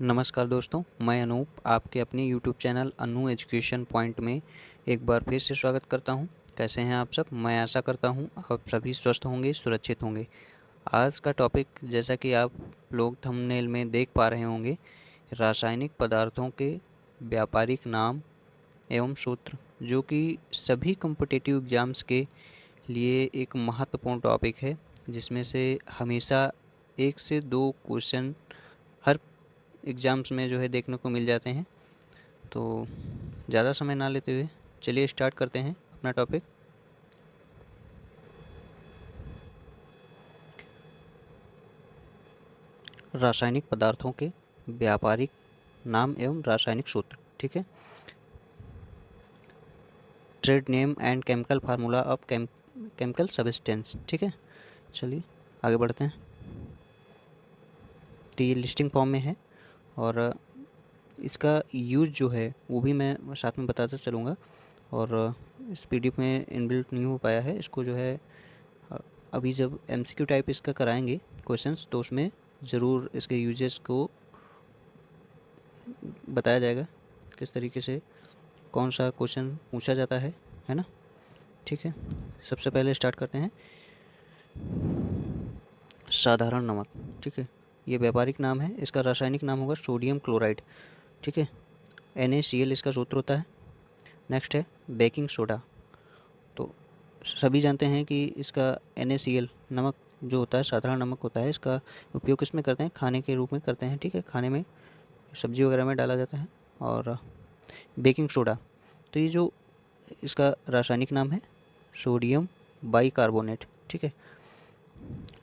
नमस्कार दोस्तों, मैं अनूप आपके अपने YouTube चैनल अनु एजुकेशन पॉइंट में एक बार फिर से स्वागत करता हूं। कैसे हैं आप सब? मैं आशा करता हूं आप सभी स्वस्थ होंगे, सुरक्षित होंगे। आज का टॉपिक, जैसा कि आप लोग थंबनेल में देख पा रहे होंगे, रासायनिक पदार्थों के व्यापारिक नाम एवं सूत्र, जो कि सभी कॉम्पिटिटिव एग्ज़ाम्स के लिए एक महत्वपूर्ण टॉपिक है, जिसमें से हमेशा 1 से 2 क्वेश्चन हर एग्ज़ाम्स में जो है देखने को मिल जाते हैं। तो ज़्यादा समय ना लेते हुए चलिए स्टार्ट करते हैं अपना टॉपिक। रासायनिक पदार्थों के व्यापारिक नाम एवं रासायनिक सूत्र। ठीक है, trade name and chemical formula of chemical substance. ठीक है, चलिए आगे बढ़ते हैं। तो ये लिस्टिंग फॉर्म में है और इसका यूज़ जो है वो भी मैं साथ में बताता चलूँगा। और इस पीडीएफ में इनबिल्ट नहीं हो पाया है, इसको जो है अभी जब एमसीक्यू टाइप इसका कराएंगे क्वेश्चंस, तो उसमें ज़रूर इसके यूजेस को बताया जाएगा, किस तरीके से कौन सा क्वेश्चन पूछा जाता है ना। ठीक है, सबसे पहले स्टार्ट करते हैं। साधारण नमक। ठीक है, ये व्यापारिक नाम है, इसका रासायनिक नाम होगा सोडियम क्लोराइड। ठीक है, NaCl इसका सूत्र होता है। नेक्स्ट है बेकिंग सोडा। तो सभी जानते हैं कि इसका NaCl नमक जो होता है, साधारण नमक होता है, इसका उपयोग किस में करते हैं? खाने के रूप में करते हैं। ठीक है, खाने में सब्जी वगैरह में डाला जाता है। और बेकिंग सोडा, तो ये जो इसका रासायनिक नाम है सोडियम बाइकार्बोनेट। ठीक है,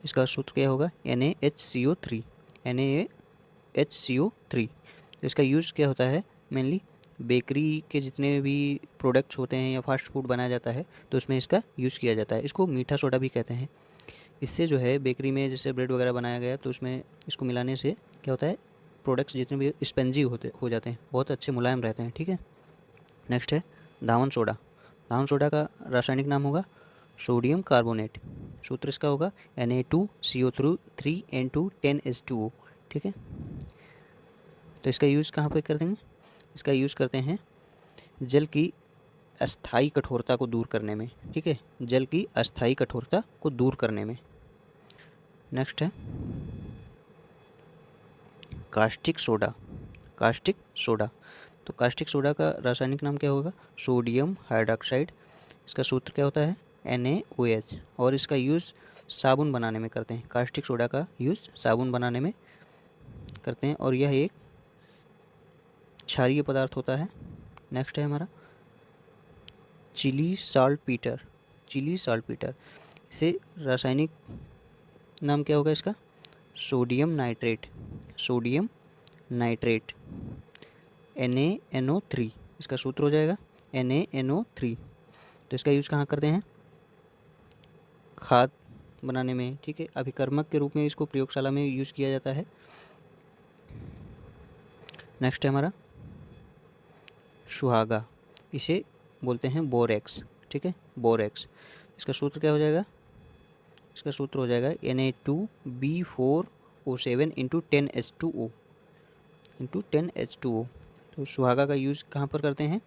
इसका सूत्र क्या होगा? NaHCO3। NaHCO3। इसका यूज़ क्या होता है? मेनली बेकरी के जितने भी प्रोडक्ट्स होते हैं या फास्ट फूड बनाया जाता है, तो उसमें इसका यूज़ किया जाता है। इसको मीठा सोडा भी कहते हैं। इससे जो है बेकरी में जैसे ब्रेड वगैरह बनाया गया, तो उसमें इसको मिलाने से क्या होता है? प्रोडक्ट्स जितने भी स्पंजी हो जाते हैं, बहुत अच्छे मुलायम रहते हैं। ठीक है, नेक्स्ट है धावन सोडा। धावन सोडा का रासायनिक नाम होगा सोडियम कार्बोनेट। सूत्र इसका होगा Na2CO3N210H2O। ठीक है, तो इसका यूज़ कहाँ पे कर देंगे? इसका यूज़ करते हैं जल की अस्थाई कठोरता को दूर करने में। ठीक है, जल की अस्थाई कठोरता को दूर करने में। नेक्स्ट है कास्टिक सोडा। कास्टिक सोडा, तो कास्टिक सोडा का रासायनिक नाम क्या होगा? Sodium hydroxide. इसका सूत्र क्या होता है? NaOH। और इसका यूज़ साबुन बनाने में करते हैं। कास्टिक सोडा का यूज़ साबुन बनाने में करते हैं, और यह एक क्षारीय पदार्थ होता है। नेक्स्ट है हमारा Chile saltpetre. Chile saltpetre, इसे रासायनिक नाम क्या होगा इसका? Sodium nitrate. Sodium nitrate, NaNO3। इसका सूत्र हो जाएगा NaNO3। तो इसका यूज़ कहाँ करते हैं? खाद बनाने में। ठीक है, अभिकर्मक के रूप में इसको प्रयोगशाला में यूज़ किया जाता है। नेक्स्ट है हमारा सुहागा। इसे बोलते हैं बोरेक्स। ठीक है, बोरेक्स। इसका सूत्र क्या हो जाएगा? इसका सूत्र हो जाएगा Na2B4O7 into 10H2O into 10H2O। तो सुहागा का यूज़ कहाँ पर करते हैं?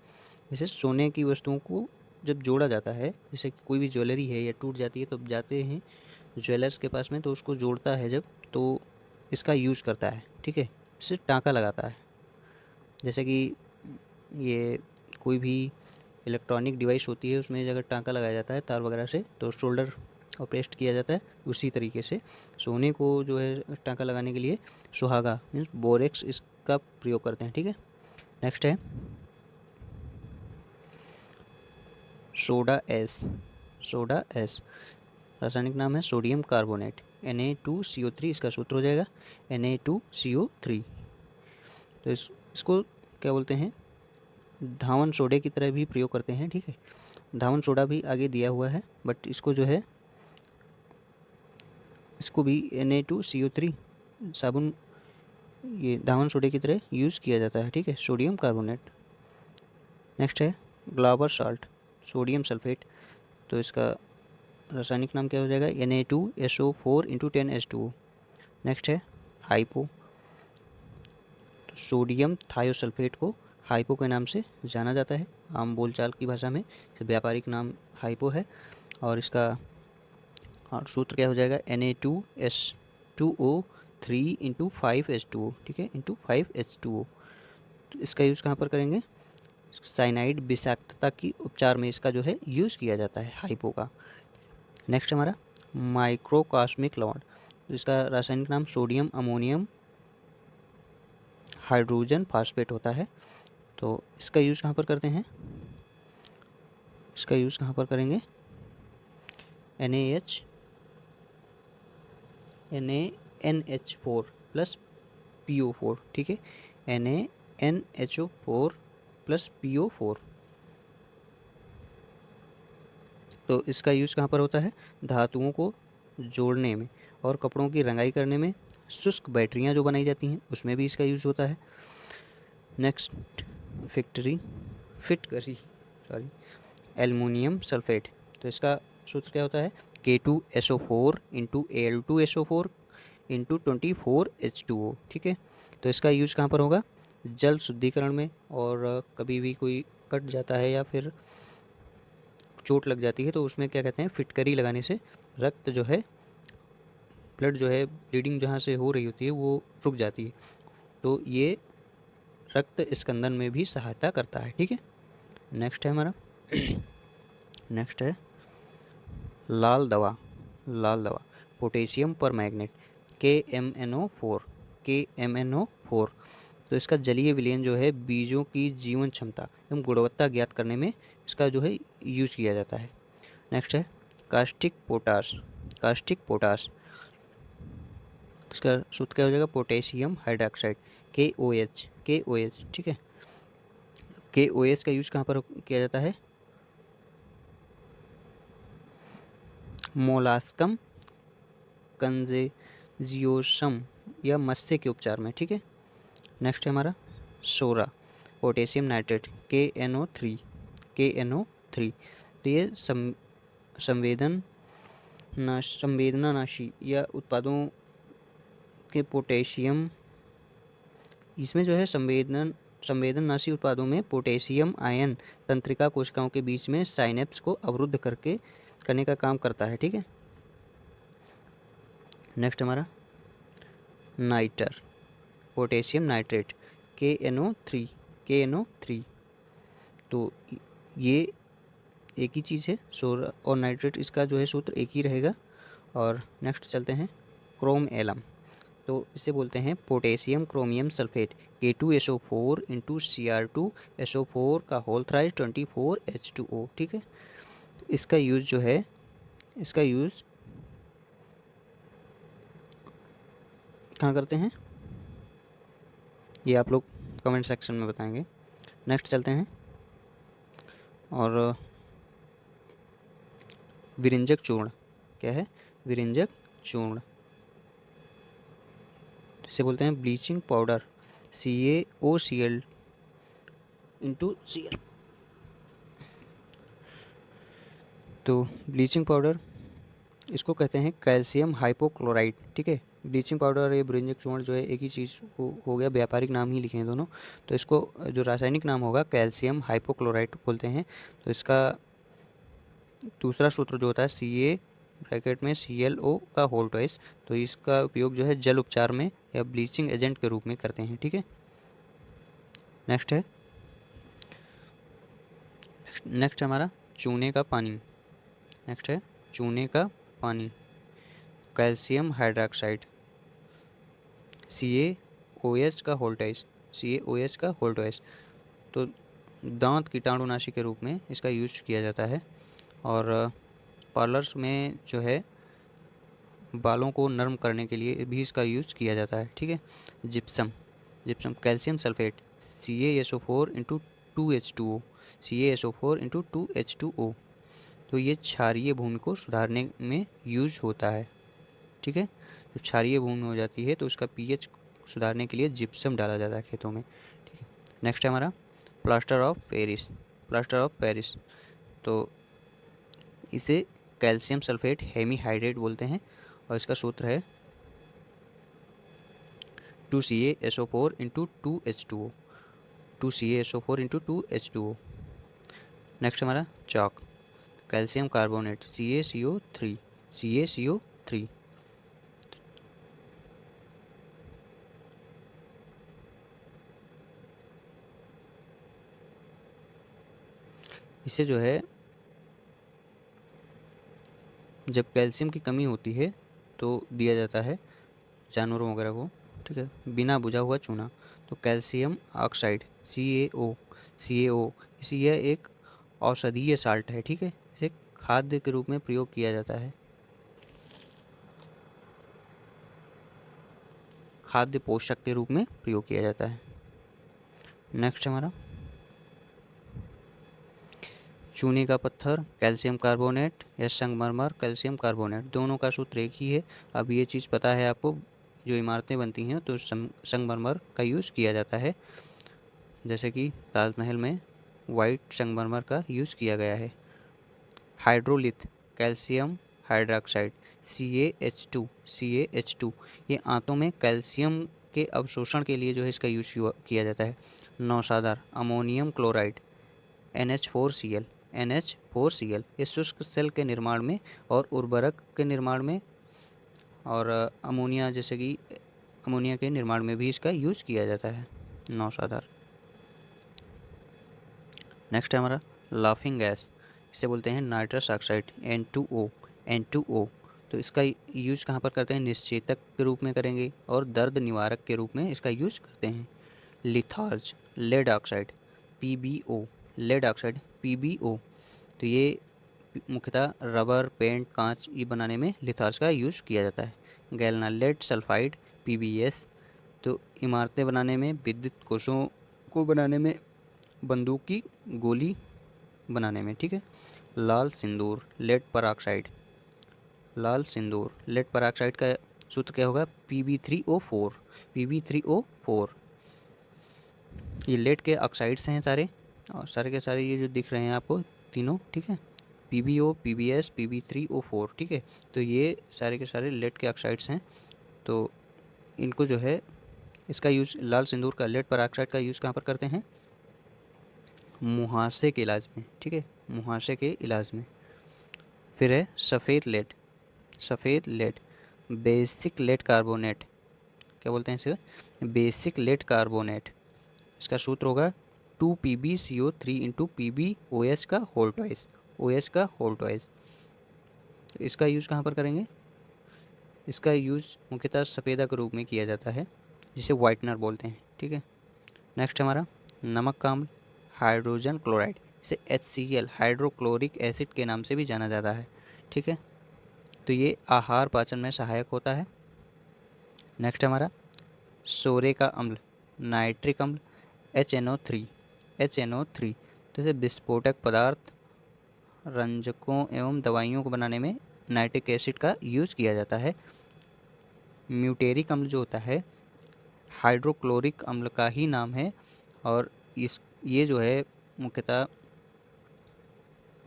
जैसे सोने की वस्तुओं को जब जोड़ा जाता है, जैसे कोई भी ज्वेलरी है या टूट जाती है, तो जाते हैं ज्वेलर्स के पास में, तो उसको जोड़ता है जब, तो इसका यूज़ करता है। ठीक है, इससे टाँका लगाता है। जैसे कि ये कोई भी इलेक्ट्रॉनिक डिवाइस होती है, उसमें अगर टाँका लगाया जाता है तार वगैरह से, तो शोल्डर और पेस्ट किया जाता है। उसी तरीके से सोने को जो है टाँका लगाने के लिए सुहागा मीन्स बोरेक्स इसका प्रयोग करते हैं। ठीक है, नेक्स्ट है सोडा एस। सोडा एस, रासायनिक नाम है सोडियम कार्बोनेट। Na2CO3 इसका सूत्र हो जाएगा Na2CO3। तो इसको क्या बोलते हैं? धावन सोडे की तरह भी प्रयोग करते हैं। ठीक है, धावन सोडा भी आगे दिया हुआ है, बट इसको जो है इसको भी Na2CO3 साबुन, ये धावन सोडे की तरह यूज़ किया जाता है। ठीक है, सोडियम कार्बोनेट। नेक्स्ट है ग्लाबर साल्ट, सोडियम सल्फेट। तो इसका रासायनिक नाम क्या हो जाएगा? Na2SO4 into 10H2O। नेक्स्ट है हाइपो। सोडियम थायोसल्फेट को हाइपो के नाम से जाना जाता है। आम बोलचाल की भाषा में व्यापारिक नाम हाइपो है। और इसका सूत्र क्या हो जाएगा, Na2S2O3 इंटू 5H2O, ठीक है, इंटू 5H2O। तो इसका यूज़ कहाँ पर करेंगे, साइनाइड विषाक्तता की उपचार में इसका जो है यूज़ किया जाता है हाइपो का। नेक्स्ट हमारा माइक्रोकास्मिक लवण, तो इसका रासायनिक नाम सोडियम अमोनियम हाइड्रोजन फास्फेट होता है। तो इसका यूज़ कहाँ पर करते हैं, इसका यूज़ कहाँ पर करेंगे, NaNH4 प्लस PO4, ठीक है, NaNHO4 प्लस PO4। तो इसका यूज़ कहाँ पर होता है, धातुओं को जोड़ने में और कपड़ों की रंगाई करने में, शुष्क बैटरियाँ जो बनाई जाती हैं उसमें भी इसका यूज़ होता है। नेक्स्ट फिटकरी एल्युमिनियम सल्फेट, तो इसका सूत्र क्या होता है, K2SO4 into Al2SO4 into 24H2O, ठीक है। तो इसका यूज़ कहाँ पर होगा, जल शुद्धिकरण में, और कभी भी कोई कट जाता है या फिर चोट लग जाती है तो उसमें क्या कहते हैं, फिटकरी लगाने से रक्त जो है, ब्लड जो है, ब्लीडिंग जहाँ से हो रही होती है वो रुक जाती है। तो ये रक्त स्कंदन में भी सहायता करता है, ठीक है। नेक्स्ट है हमारा नेक्स्ट है लाल दवा पोटेशियम पर मैग्नेट KMNO4। तो इसका जलीय विलयन जो है बीजों की जीवन क्षमता एवं गुणवत्ता ज्ञात करने में इसका जो है यूज़ किया जाता है। नेक्स्ट है कास्टिक पोटास, इसका सूत्र क्या हो जाएगा, पोटेशियम हाइड्रोक्साइड KOH, ठीक है। KOH का यूज कहाँ पर किया जाता है, मोलास्कम कंजेजियोसम या मत्स्य के उपचार में, ठीक है। नेक्स्ट है हमारा सोरा पोटेशियम नाइट्रेट KNO3। तो ये संवेदनानाशी या उत्पादों के पोटेशियम, इसमें जो है संवेदननाशी उत्पादों में पोटेशियम आयन तंत्रिका कोशिकाओं के बीच में साइनेप्स को अवरुद्ध करने का काम करता है, ठीक है। नेक्स्ट हमारा पोटेशियम नाइट्रेट KNO3। तो ये एक ही चीज़ है, सोरा और नाइट्रेट, इसका जो है सूत्र एक ही रहेगा। और नेक्स्ट चलते हैं क्रोम एलम, तो इसे बोलते हैं potassium chromium sulphate K2SO4 into Cr2SO4 का होल थ्राइस 24H2O, ठीक है। इसका यूज़ जो है, इसका यूज़ कहाँ करते हैं ये आप लोग कमेंट सेक्शन में बताएंगे। नेक्स्ट चलते हैं और विरंजक चूर्ण, क्या है, विरंजक चूर्ण, इसे बोलते हैं bleaching powder CaOCl into Cl। तो ब्लीचिंग पाउडर इसको कहते हैं कैल्शियम हाइपोक्लोराइड, ठीक है। ब्लीचिंग पाउडर या विरंजक चूर्ण जो है एक ही चीज़ हो गया, व्यापारिक नाम ही लिखे हैं दोनों। तो इसको जो रासायनिक नाम होगा कैल्शियम हाइपोक्लोराइड बोलते हैं। तो इसका दूसरा सूत्र जो होता है Ca ब्रैकेट में ClO का होल ट्वाइस। तो इसका उपयोग जो है जल उपचार में या ब्लीचिंग एजेंट के रूप में करते हैं, ठीक है। नेक्स्ट हमारा चूने का पानी, कैल्शियम हाइड्रोक्साइड CaOH का होल ट्वाइस। तो दांत कीटाणुनाशी के रूप में इसका यूज किया जाता है। और पार्लर्स में जो है बालों को नरम करने के लिए भी इसका यूज किया जाता है, ठीक है। Gypsum calcium sulphate CaSO4 into 2H2O। तो ये क्षारीय भूमि को सुधारने में यूज होता है, ठीक है। तो क्षारीय भूमि हो जाती है तो उसका pH सुधारने के लिए जिप्सम डाला जाता है खेतों में, ठीक है। नेक्स्ट है हमारा प्लास्टर ऑफ पेरिस। तो इसे कैल्शियम सल्फेट हेमीहाइड्रेट बोलते हैं और इसका सूत्र है 2CaSO4 into 2H2O, 2CaSO4 into 2H2O। Next हमारा chalk, calcium carbonate CaCO3, CaCO3। इसे जो है जब कैल्शियम की कमी होती है तो दिया जाता है जानवरों वगैरह को, ठीक है, बिना बुझा हुआ चूना। तो कैल्शियम ऑक्साइड CaO, इसी यह एक औषधीय साल्ट है, ठीक है, इसे खाद्य के रूप में प्रयोग किया जाता है, खाद्य पोषक के रूप में प्रयोग किया जाता है। नेक्स्ट हमारा चूने का पत्थर कैल्शियम कार्बोनेट या संगमरमर कैल्शियम कार्बोनेट, दोनों का सूत्र एक ही है। अब ये चीज़ पता है आपको, जो इमारतें बनती हैं तो संगमरमर का यूज़ किया जाता है, जैसे कि ताजमहल में वाइट संगमरमर का यूज़ किया गया है। हाइड्रोलिथ कैल्शियम हाइड्रोक्साइड CaH2, ये आंतों में कैल्शियम के अवशोषण के लिए जो है इसका यूज़ किया जाता है। नौशादार अमोनियम क्लोराइड NH4Cl, ये शुष्क सेल के निर्माण में और उर्वरक के निर्माण में और अमोनिया जैसे कि अमोनिया के निर्माण में भी इसका यूज़ किया जाता है, नौशादार। नेक्स्ट है हमारा लाफिंग गैस, इसे बोलते हैं नाइट्रस ऑक्साइड N2O। तो इसका यूज़ कहाँ पर करते हैं, निश्चेतक के रूप में करेंगे और दर्द निवारक के रूप में इसका यूज़ करते हैं। लिथार्ज लेड ऑक्साइड PbO, तो ये मुख्यतः रबर, पेंट, कांच ये बनाने में लिथार्ज का यूज़ किया जाता है। गैल्ना लेड सल्फाइड PbS, तो इमारतें बनाने में, विद्युत कोषों को बनाने में, बंदूक की गोली बनाने में, ठीक है। लाल सिंदूर लेड पराक्साइड का सूत्र क्या होगा, Pb3O4। ये लेड के ऑक्साइड्स हैं सारे, और सारे के सारे ये जो दिख रहे हैं आपको तीनों, ठीक है, PbO, PbS, Pb3O4, ठीक है। तो ये सारे के सारे लेड के ऑक्साइड्स हैं। तो इनको जो है इसका यूज़, लाल सिंदूर का लेड पराक्साइड का यूज़ कहाँ पर करते हैं, मुहासे के इलाज में, ठीक है, मुहासे के इलाज में। फिर है सफ़ेद लेड बेसिक लेड कार्बोनेट, क्या बोलते हैं इसे, बेसिक लेड कार्बोनेट। इसका सूत्र होगा 2PbCO3 इंटू PbOH का होल ट्वाइस। तो इसका यूज़ कहाँ पर करेंगे, इसका यूज़ मुख्यतः सफ़ेदा के रूप में किया जाता है, जिसे वाइटनर बोलते हैं, ठीक है। नेक्स्ट हमारा नमक का अम्ल हाइड्रोजन क्लोराइड, इसे HCl हाइड्रोक्लोरिक एसिड के नाम से भी जाना जाता है, ठीक है। तो ये आहार पाचन में सहायक होता है। नेक्स्ट हमारा सोरे का अम्ल नाइट्रिक अम्ल HNO3, तो इसे विस्फोटक पदार्थ, रंजकों एवं दवाइयों को बनाने में नाइट्रिक एसिड का यूज़ किया जाता है। म्यूटेरिक अम्ल जो होता है हाइड्रोक्लोरिक अम्ल का ही नाम है, और ये जो है मुख्यतः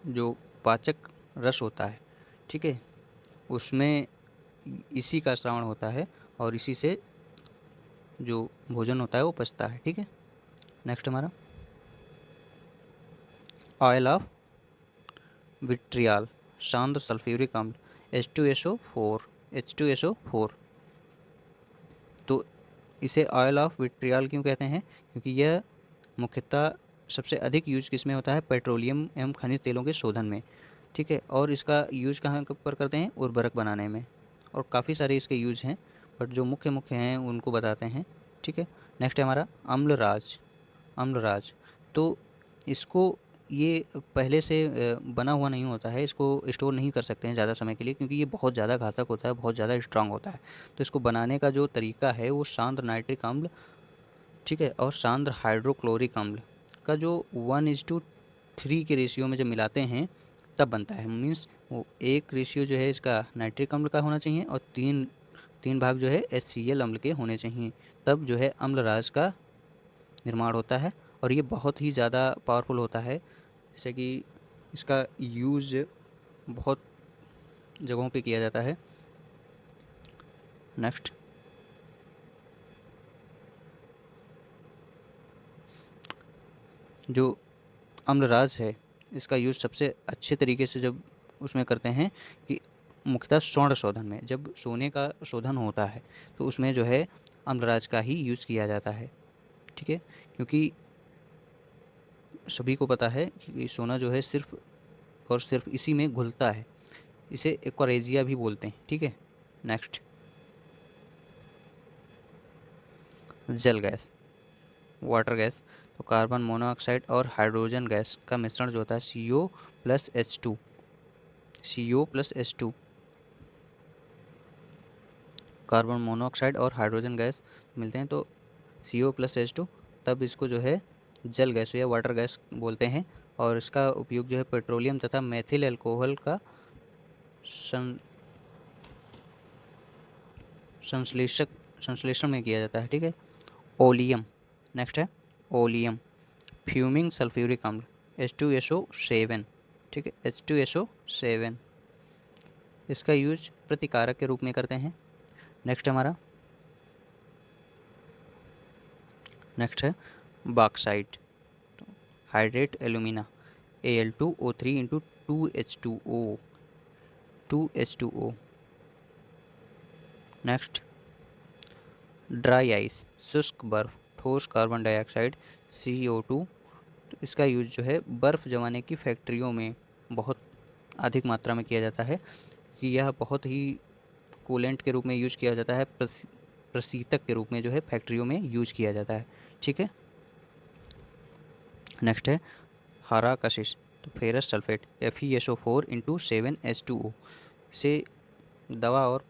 जो पाचक रस होता है, ठीक है, उसमें इसी का श्रावण होता है और इसी से जो भोजन होता है वो पचता है, ठीक है। नेक्स्ट हमारा ऑयल ऑफ विट्रियाल सांद्र सल्फ्यूरिक अम्ल H2SO4। तो इसे ऑयल ऑफ विट्रियाल क्यों कहते हैं, क्योंकि यह मुख्यतः सबसे अधिक यूज किस में होता है, पेट्रोलियम एवं खनिज तेलों के शोधन में, ठीक है। और इसका यूज कहाँ पर करते हैं, उर्वरक बनाने में, और काफ़ी सारे इसके यूज हैं, बट जो मुख्य हैं उनको बताते हैं, ठीक है। नेक्स्ट है हमारा अम्लराज। तो इसको ये पहले से बना हुआ नहीं होता है, इसको स्टोर नहीं कर सकते हैं ज़्यादा समय के लिए, क्योंकि ये बहुत ज़्यादा घातक होता है, बहुत ज़्यादा स्ट्रांग होता है। तो इसको बनाने का जो तरीका है वो सांद्र नाइट्रिक अम्ल, ठीक है, और सांद्र हाइड्रोक्लोरिक अम्ल का जो 1:3 के रेशियो में जब मिलाते हैं तब बनता है। मीन्स वो एक रेशियो जो है इसका नाइट्रिक अम्ल का होना चाहिए और तीन भाग जो है HCl अम्ल के होने चाहिए, तब जो है अम्लराज का निर्माण होता है। और ये बहुत ही ज़्यादा पावरफुल होता है, जैसे कि इसका यूज़ बहुत जगहों पे किया जाता है। नेक्स्ट जो अम्लराज है इसका यूज़ सबसे अच्छे तरीके से जब उसमें करते हैं कि मुख्यतः स्वर्ण शोधन में, जब सोने का शोधन होता है तो उसमें जो है अम्लराज का ही यूज़ किया जाता है। ठीक है, क्योंकि सभी को पता है कि सोना जो है सिर्फ और सिर्फ इसी में घुलता है। इसे एक्वारेजिया भी बोलते हैं। ठीक है, नेक्स्ट, जल गैस, वाटर गैस। तो कार्बन मोनोऑक्साइड और हाइड्रोजन गैस का मिश्रण जो होता है CO+H2, CO+H2, कार्बन मोनोऑक्साइड और हाइड्रोजन गैस मिलते हैं तो CO+H2, तब इसको जो है जल गैस या वाटर गैस बोलते हैं। और इसका उपयोग जो है पेट्रोलियम तथा मेथिल अल्कोहल का सं संश्लेषक संश्लेषण में किया जाता है। ठीक है, ओलियम, नेक्स्ट है ओलियम, फ्यूमिंग सल्फ्यूरिक अम्ल, H2SO7। ठीक है, H2SO7, इसका यूज प्रतिकारक के रूप में करते हैं। नेक्स्ट हमारा, नेक्स्ट है bauxite, hydrate alumina, Al2O3 into 2H2O, 2H2O। Next, dry ice, शुष्क बर्फ, ठोस कार्बन डाइऑक्साइड, CO2। तो इसका यूज़ जो है बर्फ़ जमाने की फैक्ट्रियों में बहुत अधिक मात्रा में किया जाता है कि यह बहुत ही कूलेंट के रूप में यूज किया जाता है, प्रशीतक के रूप में जो है फैक्ट्रियों में यूज किया जाता है। ठीक है, नेक्स्ट है हरा कशिश, तो ferrous sulphate, FeSO4 into 7H2O। इसे दवा और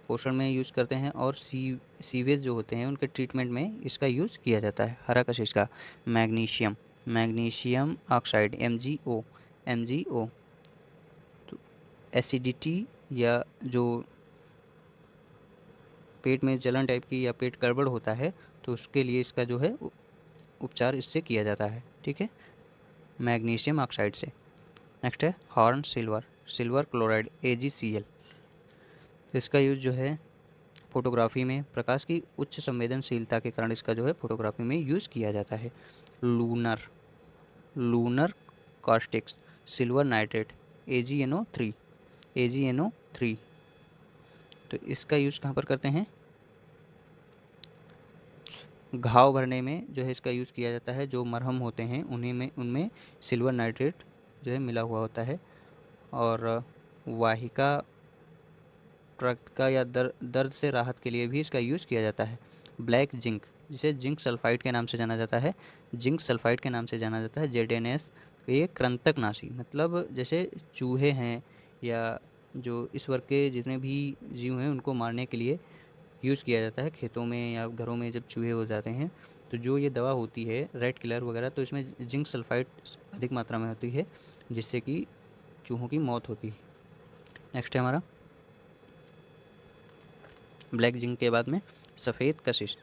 पोषण में यूज़ करते हैं और सीवेज जो होते हैं उनके ट्रीटमेंट में इसका यूज़ किया जाता है हरा कशिश का। मैग्नीशियम, मैग्नीशियम ऑक्साइड, MgO, तो एसिडिटी या जो पेट में जलन टाइप की या पेट गड़बड़ होता है तो उसके लिए इसका जो है उपचार इससे किया जाता है। ठीक है, मैग्नीशियम ऑक्साइड से। नेक्स्ट है horn silver, silver chloride, AgCl। इसका यूज़ जो है फोटोग्राफी में प्रकाश की उच्च संवेदनशीलता के कारण इसका जो है फोटोग्राफी में यूज़ किया जाता है। Lunar, lunar caustics, silver nitrate, AgNO3, AgNO3। तो इसका यूज़ कहाँ पर करते हैं, घाव भरने में जो है इसका यूज़ किया जाता है। जो मरहम होते हैं उन्हीं में, उनमें सिल्वर नाइट्रेट जो है मिला हुआ होता है। और वाहिका रक्त का या दर्द से राहत के लिए भी इसका यूज़ किया जाता है। ब्लैक जिंक, जिसे जिंक सल्फाइड के नाम से जाना जाता है, जिंक सल्फाइड के नाम से जाना जाता है, ZNS। ये कृंतकनाशी, मतलब जैसे चूहे हैं या जो इस वर्ग के जितने भी जीव हैं उनको मारने के लिए यूज़ किया जाता है। खेतों में या घरों में जब चूहे हो जाते हैं तो जो ये दवा होती है रेड किलर वगैरह, तो इसमें जिंक सल्फाइड अधिक मात्रा में होती है जिससे कि चूहों की मौत होती है। नेक्स्ट है हमारा ब्लैक जिंक के बाद में सफ़ेद कशिश।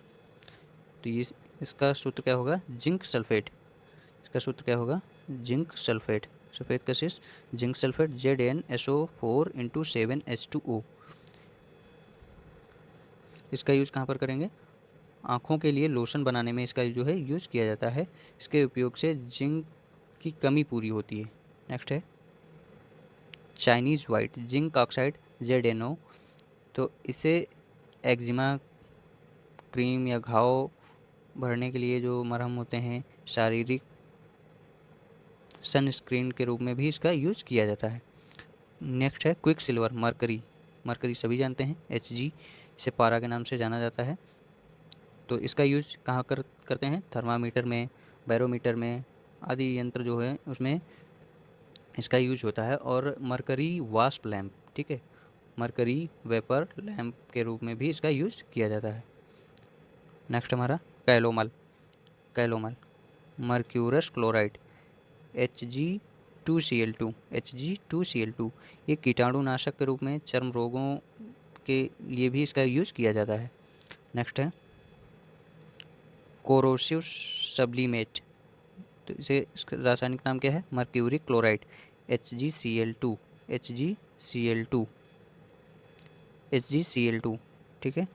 तो ये इसका सूत्र क्या होगा, जिंक सल्फेट। इसका सूत्र क्या होगा, जिंक सल्फेट। सफ़ेद कशिश zinc sulphate, ZnSO4 into 7H2O। इसका यूज़ कहाँ पर करेंगे, आँखों के लिए लोशन बनाने में इसका जो है यूज़ किया जाता है। इसके उपयोग से जिंक की कमी पूरी होती है। नेक्स्ट है Chinese white, zinc oxide, ZnO। तो इसे एक्जिमा क्रीम या घाव भरने के लिए जो मरहम होते हैं, शारीरिक सनस्क्रीन के रूप में भी इसका यूज़ किया जाता है। नेक्स्ट है क्विक सिल्वर, मरकरी। मरकरी सभी जानते हैं, Hg, इसे पारा के नाम से जाना जाता है। तो इसका यूज कहाँ करते हैं, थर्मामीटर में, बैरोमीटर में आदि यंत्र जो है उसमें इसका यूज होता है। और मरकरी वास्प लैम्प, ठीक है, मरकरी वेपर लैम्प के रूप में भी इसका यूज किया जाता है। नेक्स्ट हमारा calomel, calomel mercurous chloride, Hg2Cl2, Hg2Cl2। ये कीटाणुनाशक के रूप में चर्म रोगों के लिए भी इसका यूज़ किया जाता है। नेक्स्ट है कोरोसिव सब्लिमेट, तो इसे इसका रासायनिक नाम क्या है, mercury chloride, HgCl2, HgCl2, HgCl2। ठीक है,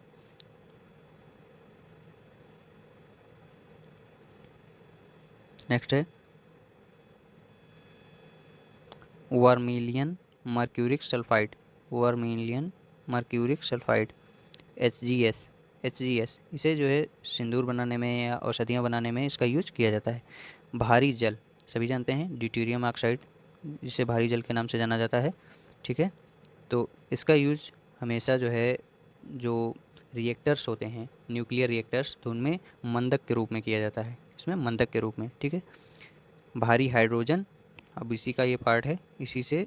नेक्स्ट है vermilion mercuric sulphide, vermilion mercuric sulphide, HGS, HGS इसे जो है सिंदूर बनाने में या औषधियाँ बनाने में इसका यूज किया जाता है। भारी जल सभी जानते हैं, ड्यूटेरियम ऑक्साइड जिसे भारी जल के नाम से जाना जाता है, ठीक है। तो इसका यूज हमेशा जो है जो रिएक्टर्स होते हैं न्यूक्लियर रिएक्टर्स, तो उनमें मंदक के रूप में किया जाता है, इसमें मंदक के रूप में, ठीक है। भारी हाइड्रोजन, अब इसी का ये पार्ट है, इसी से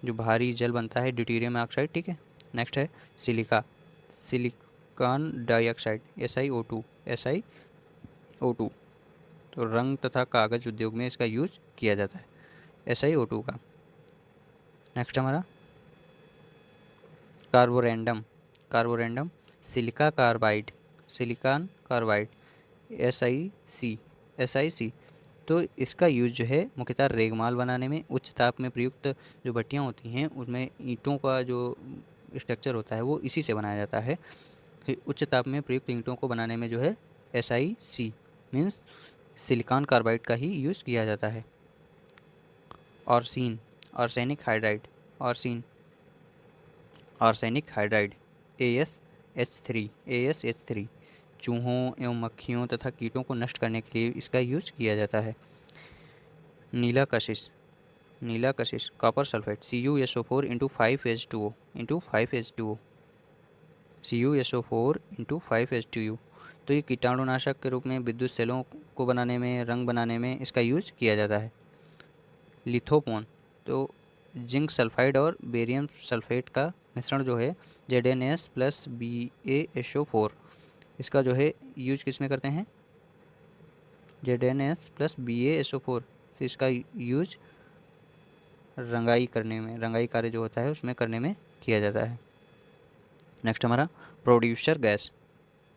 जो भारी जल बनता है ड्यूटेरियम ऑक्साइड, ठीक है। नेक्स्ट है silica, silicon dioxide SiO2, SiO2, तो रंग तथा कागज उद्योग में इसका यूज किया जाता है SiO2 का। नेक्स्ट हमारा Carborundum, Carborundum silica carbide, silicon carbide SiC, तो इसका यूज जो है मुख्यतः रेगमाल बनाने में, उच्च ताप में प्रयुक्त जो भट्टियाँ होती हैं उसमें ईंटों का जो स्ट्रक्चर होता है वो इसी से बनाया जाता है। उच्च ताप में प्रयुक्त ईंटों को बनाने में जो है SiC मीन्स सिलिकॉन कार्बाइड का ही यूज़ किया जाता है। Arsine, arsenic hydride, arsine arsenic hydride AsH3, चूहों एवं मक्खियों तथा कीटों को नष्ट करने के लिए इसका यूज किया जाता है। नीला कशिश, नीला कशिश copper sulphate CuSO4 into 5H2O, CuSO4 into 5H2O, तो ये कीटाणुनाशक के रूप में विद्युत सेलों को बनाने में, रंग बनाने में इसका यूज किया जाता है। लिथोपोन, तो जिंक सल्फाइड और बेरियम सल्फेट का मिश्रण जो है ZnS प्लस BaSO4, इसका जो है यूज किस में करते हैं, ZnS प्लस BaSO4 से इसका यूज रंगाई करने में, रंगाई कार्य जो होता है उसमें करने में किया जाता है। नेक्स्ट हमारा प्रोड्यूसर गैस,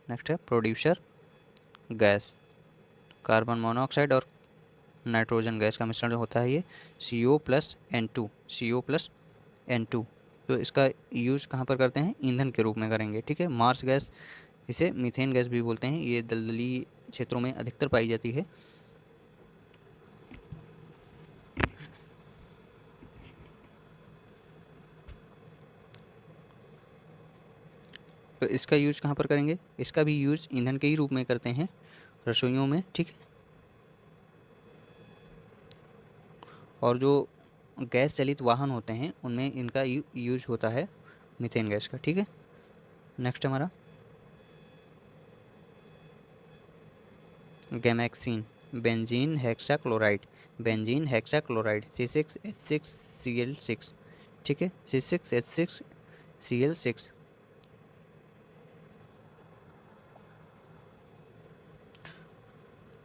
नेक्स्ट है प्रोड्यूसर गैस, कार्बन मोनोऑक्साइड और नाइट्रोजन गैस का मिश्रण जो होता है ये CO प्लस N2, तो इसका यूज़ कहाँ पर करते हैं, ईंधन के रूप में करेंगे, ठीक है। मार्स गैस, इसे मीथेन गैस भी बोलते हैं, ये दलदली क्षेत्रों में अधिकतर पाई जाती है। तो इसका यूज कहाँ पर करेंगे, इसका भी यूज ईंधन के ही रूप में करते हैं रसोइयों में, ठीक है। और जो गैस चलित वाहन होते हैं उनमें इनका यूज होता है मीथेन गैस का, ठीक है। नेक्स्ट हमारा gammexane, benzene hexachloride, benzene hexachloride C6H6Cl6, ठीक है, C6H6Cl6।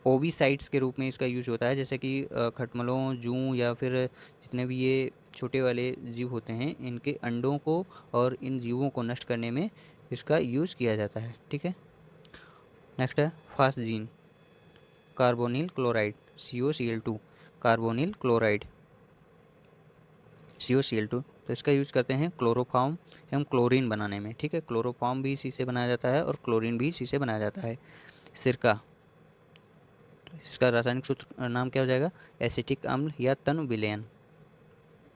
ओविसाइड्स के रूप में इसका यूज होता है, जैसे कि खटमलों, जूं या फिर जितने भी ये छोटे वाले जीव होते हैं इनके अंडों को और इन जीवों को नष्ट करने में इसका यूज किया जाता है, ठीक है। नेक्स्ट है phosgene, carbonyl chloride COCl2, carbonyl chloride COCl2, तो इसका यूज करते हैं क्लोरोफॉर्म एवं क्लोरीन बनाने में, ठीक है। क्लोरोफॉर्म भी इसी से बनाया जाता है और क्लोरीन भी इसी से बनाया जाता है। सिरका, तो इसका रासायनिक सूत्र नाम क्या हो जाएगा, एसिटिक अम्ल या तनु विलयन,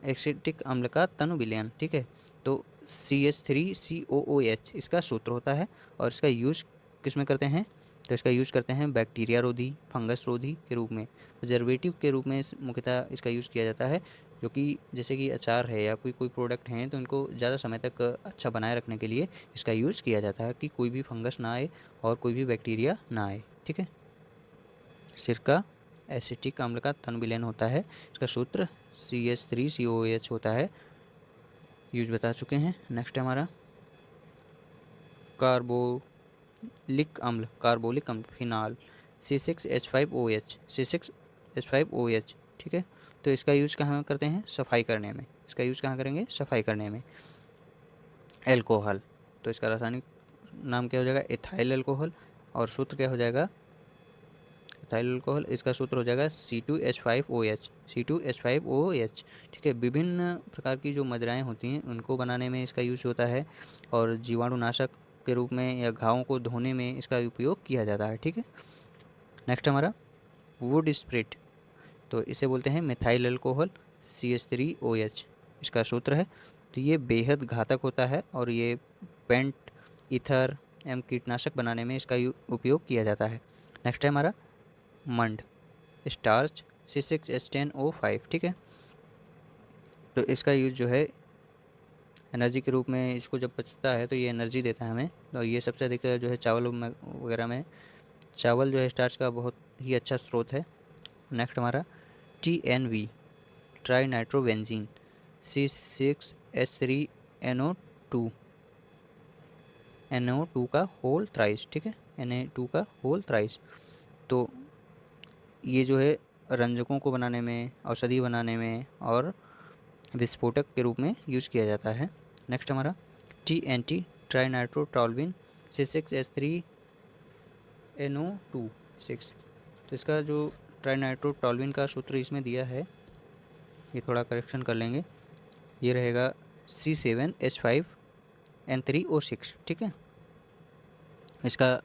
एसिटिक अम्ल का तनु विलयन, ठीक है। तो CH3COOH इसका सूत्र होता है और इसका यूज किस में करते हैं, तो इसका यूज करते हैं बैक्टीरिया रोधी, फंगस रोधी के रूप में, प्रिजर्वेटिव के रूप में मुख्यतः इसका यूज़ किया जाता है, जो कि जैसे कि अचार है या कोई प्रोडक्ट हैं तो इनको ज़्यादा समय तक अच्छा बनाए रखने के लिए इसका यूज़ किया जाता है कि कोई भी फंगस ना आए और कोई भी बैक्टीरिया ना आए, ठीक है। सिरका एसिटिक अम्ल का तनु विलयन होता है, इसका सूत्र CH3COOH होता है, यूज बता चुके हैं। नेक्स्ट हमारा कार्बोलिक अम्ल, कार्बोलिक अम्ल फिनाल C6H5OH, ठीक है। तो इसका यूज कहाँ करते हैं, सफाई करने में, इसका यूज कहाँ करेंगे, सफाई करने में। एल्कोहल, तो इसका रासायनिक नाम क्या हो जाएगा, एथाइल एल्कोहल, और सूत्र क्या हो जाएगा, एथाइल अल्कोहल, इसका सूत्र हो जाएगा C2H5OH, ठीक है। विभिन्न प्रकार की जो मदिराएं होती हैं उनको बनाने में इसका यूज होता है और जीवाणुनाशक के रूप में या घावों को धोने में इसका उपयोग किया जाता है, ठीक है। नेक्स्ट हमारा वुड स्प्रिट, तो इसे बोलते हैं मिथाइल अल्कोहल CH3OH, इसका सूत्र है। तो ये बेहद घातक होता है और ये पेंट, ईथर एवं कीटनाशक बनाने में इसका उपयोग किया जाता है। नेक्स्ट है हमारा मंड, स्टार्च C6H10O5, ठीक है। तो इसका यूज़ जो है एनर्जी के रूप में, इसको जब बचता है तो ये एनर्जी देता है हमें। तो ये सबसे अधिक जो है चावल वगैरह में, चावल जो है स्टार्च का बहुत ही अच्छा स्रोत है। नेक्स्ट हमारा TNV, try nitrobenzene C6H3NO2, NO2 का होल थ्राइस, ठीक है, Na2 का होल थ्राइस। तो ये जो है रंजकों को बनाने में, औषधि बनाने में और विस्फोटक के रूप में यूज़ किया जाता है। नेक्स्ट हमारा TNT, ट्राई नाइट्रोटॉल्विन C6H3NO2 6। तो इसका जो ट्राई नाइट्रोटॉल्विन का सूत्र इसमें दिया है, ये थोड़ा करेक्शन कर लेंगे, ये रहेगा C7H5N3O6, ठीक है। इसका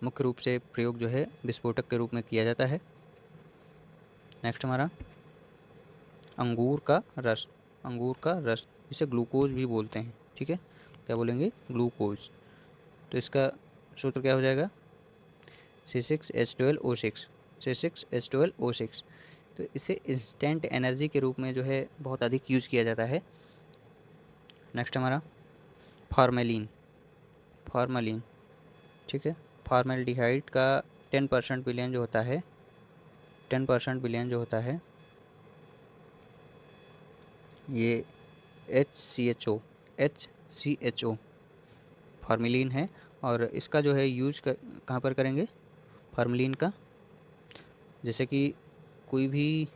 मुख्य रूप से प्रयोग जो है विस्फोटक के रूप में किया जाता है। नेक्स्ट हमारा अंगूर का रस, अंगूर का रस, इसे ग्लूकोज भी बोलते हैं, ठीक है, क्या बोलेंगे, ग्लूकोज। तो इसका सूत्र क्या हो जाएगा, C6H12O6, C6H12O6। तो इसे इंस्टेंट एनर्जी के रूप में जो है बहुत अधिक यूज़ किया जाता है। नेक्स्ट हमारा फार्मेलिन, फार्मेलिन, ठीक है। फार्मेल्डिहाइड का 10% विलयन जो होता है, 10% विलयन जो होता है, ये HCHO फार्मेलिन है। और इसका जो है यूज कहाँ पर करेंगे फार्मेलिन का, जैसे कि कोई भी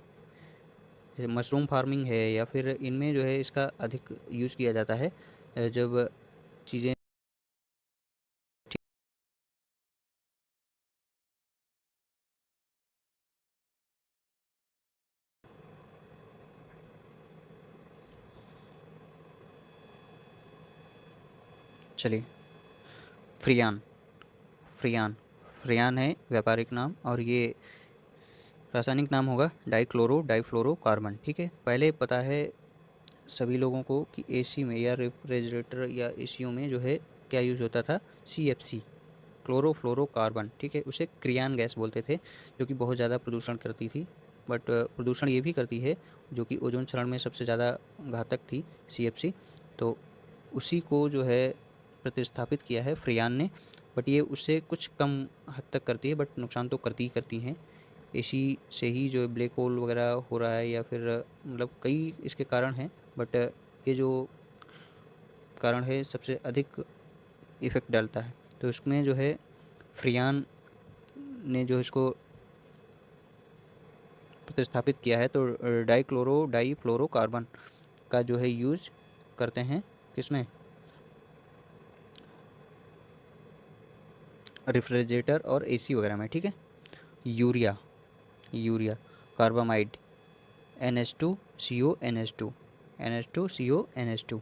मशरूम फार्मिंग है या फिर इनमें जो है इसका अधिक यूज़ किया जाता है जब चीज़ें, चलिए फ्रियान, फ्रियान, फ्रियान है व्यापारिक नाम और ये रासायनिक नाम होगा डाइफ्लोरोकार्बन, ठीक है। पहले पता है सभी लोगों को कि एसी में या रेफ्रिजरेटर या एसीओ में जो है क्या यूज़ होता था, CFC, क्लोरोफ्लोरोकार्बन, ठीक है। उसे क्रियान गैस बोलते थे, जो कि बहुत ज़्यादा प्रदूषण करती थी। बट प्रदूषण ये भी करती है, जो कि ओजोन क्षरण में सबसे ज़्यादा घातक थी, CFC। तो उसी को जो है प्रतिस्थापित किया है फ्रियान ने। बट ये उससे कुछ कम हद तक करती है, बट नुकसान तो करती ही करती हैं। इसी से ही जो ब्लैक होल वगैरह हो रहा है, या फिर मतलब कई इसके कारण हैं। बट ये जो कारण है सबसे अधिक इफ़ेक्ट डालता है। तो इसमें जो है फ्रियान ने जो इसको प्रतिस्थापित किया है, तो डाइफ्लोरोकार्बन का जो है यूज़ करते हैं किसमें, रेफ्रिजरेटर और एसी वगैरह में, ठीक है। Urea, urea carbamide NH2CO NH2CO NH2।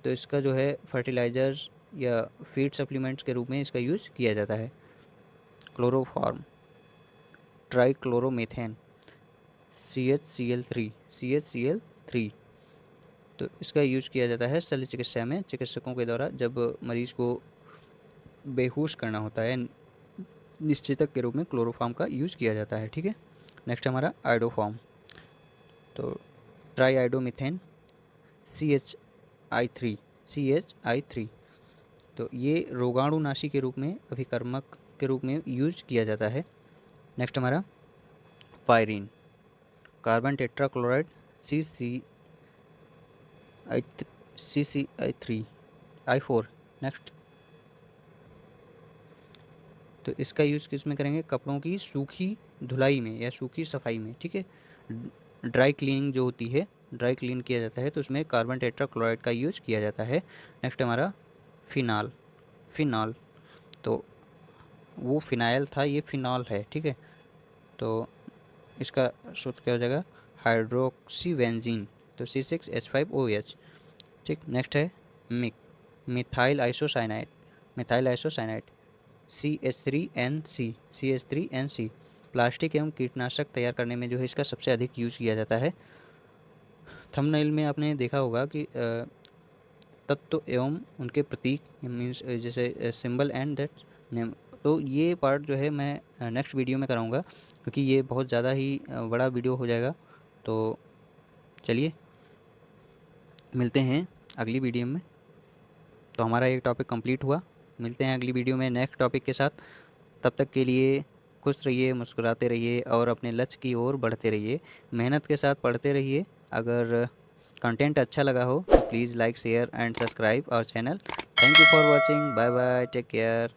तो इसका जो है फर्टिलाइज़र्स या फीड सप्लीमेंट्स के रूप में इसका यूज़ किया जाता है। क्लोरोफॉर्म, ट्राइक्लोरोमेथेन CHCl3, तो इसका यूज़ किया जाता है शल्य चिकित्सा में, चिकित्सकों के द्वारा जब मरीज़ को बेहोश करना होता है, निश्चेतक के रूप में क्लोरोफॉर्म का यूज़ किया जाता है, ठीक है। नेक्स्ट हमारा आइडोफॉर्म, तो ट्राई आइडोमिथेन CHI3, तो ये रोगाणुनाशी के रूप में, अभिकर्मक के रूप में यूज किया जाता है। नेक्स्ट हमारा pyrene, carbon tetrachloride CCI3I4। Next, तो इसका यूज़ किस में करेंगे, कपड़ों की सूखी धुलाई में या सूखी सफाई में, ठीक है। ड्राई क्लीनिंग जो होती है, ड्राई क्लीन किया जाता है, तो उसमें कार्बन टेट्राक्लोराइड का यूज़ किया जाता है। नेक्स्ट हमारा फिनाल, फिनाल, तो वो फिनाइल था, ये फिनॉल है, ठीक है। तो इसका सूत्र क्या हो जाएगा, हाइड्रोक्सीबेंजीन, तो C6H5OH, ठीक। नेक्स्ट है methyl isocyanide, methyl isocyanide CH3NC, CH3NC, plastic एवं कीटनाशक तैयार करने में जो है इसका सबसे अधिक यूज़ किया जाता है। थंबनेल में आपने देखा होगा कि तत्व एवं उनके प्रतीक मीन्स जैसे सिंबल एंड दैट नेम। तो ये पार्ट जो है मैं नेक्स्ट वीडियो में कराऊंगा, क्योंकि ये बहुत ज़्यादा ही बड़ा वीडियो हो जाएगा। तो चलिए मिलते हैं अगली वीडियो में। तो हमारा एक टॉपिक कंप्लीट हुआ। मिलते हैं अगली वीडियो में नेक्स्ट टॉपिक के साथ। तब तक के लिए खुश रहिए, मुस्कुराते रहिए और अपने लक्ष्य की ओर बढ़ते रहिए। मेहनत के साथ पढ़ते रहिए। अगर कंटेंट अच्छा लगा हो तो please like, share and subscribe our channel. Thank you for watching. Bye bye, take care.